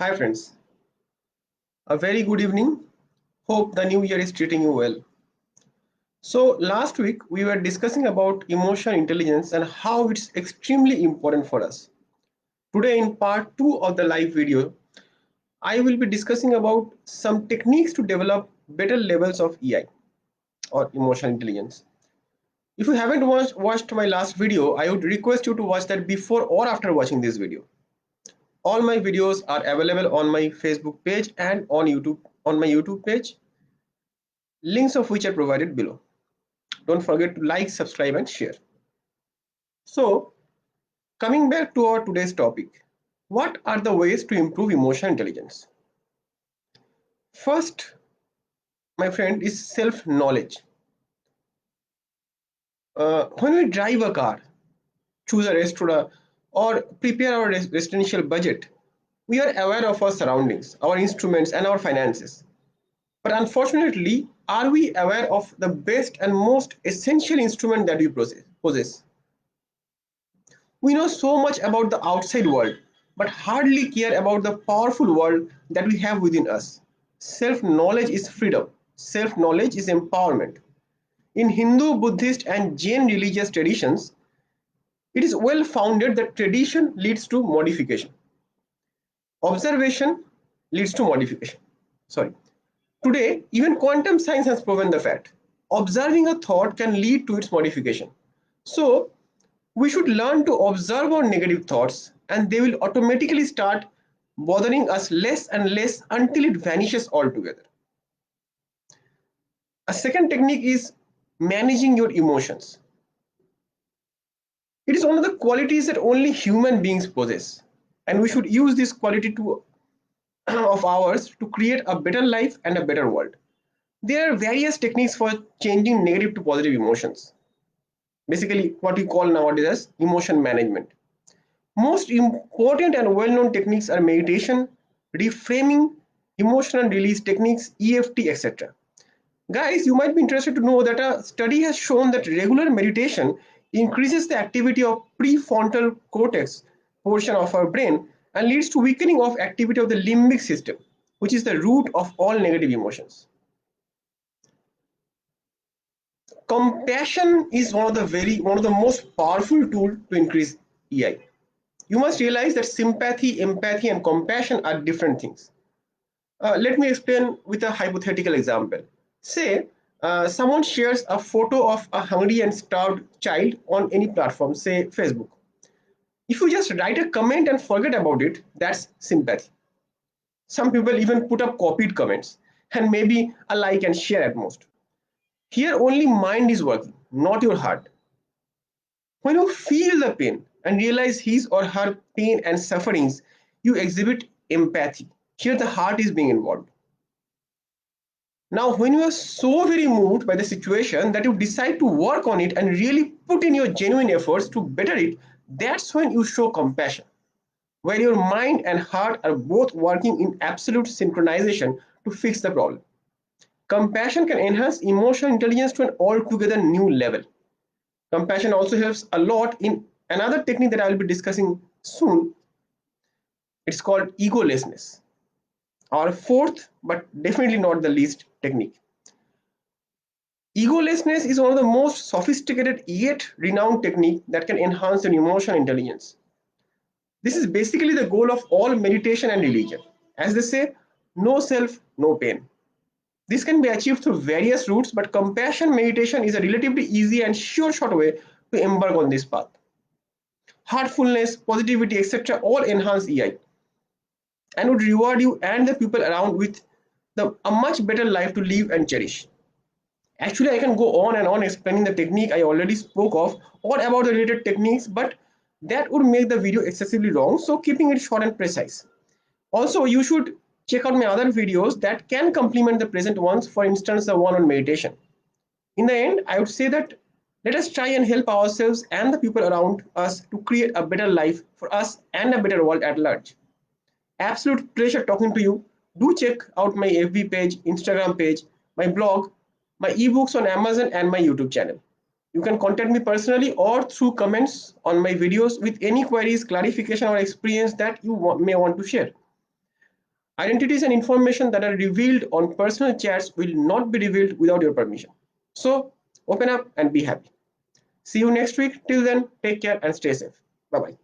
Hi friends, a very good evening. Hope the new year is treating you well. So last week we were discussing about emotional intelligence and how it's extremely important for us. Today in part 2 of the live video, I will be discussing about some techniques to develop better levels of EI or emotional intelligence. If you haven't watched my last video, I would request you to watch that before or after watching this video. All my videos are available on my Facebook page and on my YouTube page, links of which are provided below. Don't forget to like, subscribe and share. So coming back to our today's topic, what are the ways to improve emotional intelligence? First, my friend, is self-knowledge. When we drive a car, choose a restaurant or prepare our residential budget, we are aware of our surroundings, our instruments and our finances. But unfortunately, are we aware of the best and most essential instrument that we possess? We know so much about the outside world, but hardly care about the powerful world that we have within us. Self knowledge is freedom, self knowledge is empowerment. In Hindu, Buddhist, and Jain religious traditions, it is well founded that tradition leads to modification, observation leads to modification. Sorry. Today, even quantum science has proven the fact. Observing a thought can lead to its modification. So, we should learn to observe our negative thoughts and they will automatically start bothering us less and less until it vanishes altogether. A second technique is managing your emotions. It is one of the qualities that only human beings possess, and we should use this quality to of ours to create a better life and a better world. There are various techniques for changing negative to positive emotions. Basically, what we call nowadays as emotion management. Most important and well-known techniques are meditation, reframing, emotional release techniques, EFT, etc. Guys, you might be interested to know that a study has shown that regular meditation increases the activity of prefrontal cortex portion of our brain and leads to weakening of activity of the limbic system, which is the root of all negative emotions. Compassion is one of the most powerful tool to increase EI. You must realize that sympathy, empathy, and compassion are different things. Let me explain with a hypothetical example. Say, someone shares a photo of a hungry and starved child on any platform, say Facebook. If you just write a comment and forget about it, that's sympathy. Some people even put up copied comments and maybe a like and share at most. Here, only mind is working, not your heart. When you feel the pain and realize his or her pain and sufferings, you exhibit empathy. Here, the heart is being involved. Now, when you are so very moved by the situation that you decide to work on it and really put in your genuine efforts to better it, that's when you show compassion, where your mind and heart are both working in absolute synchronization to fix the problem. Compassion can enhance emotional intelligence to an altogether new level. Compassion also helps a lot in another technique that I will be discussing soon. It's called egolessness. Our fourth, but definitely not the least technique. Egolessness is one of the most sophisticated yet renowned technique that can enhance your emotional intelligence. This is basically the goal of all meditation and religion. As they say, no self, no pain. This can be achieved through various routes, but compassion meditation is a relatively easy and sure short way to embark on this path. Heartfulness, positivity, etc. all enhance EI and would reward you and the people around with a much better life to live and cherish. Actually, I can go on and on explaining the technique I already spoke of or about the related techniques, but that would make the video excessively long, so keeping it short and precise. Also, you should check out my other videos that can complement the present ones, for instance, the one on meditation. In the end, I would say that let us try and help ourselves and the people around us to create a better life for us and a better world at large. Absolute pleasure talking to you. Do check out my FB page, Instagram page, my blog, my ebooks on Amazon, and my YouTube channel. You can contact me personally or through comments on my videos with any queries, clarification, or experience that you may want to share. Identities and information that are revealed on personal chats will not be revealed without your permission. So open up and be happy. See you next week. Till then, take care and stay safe. Bye bye.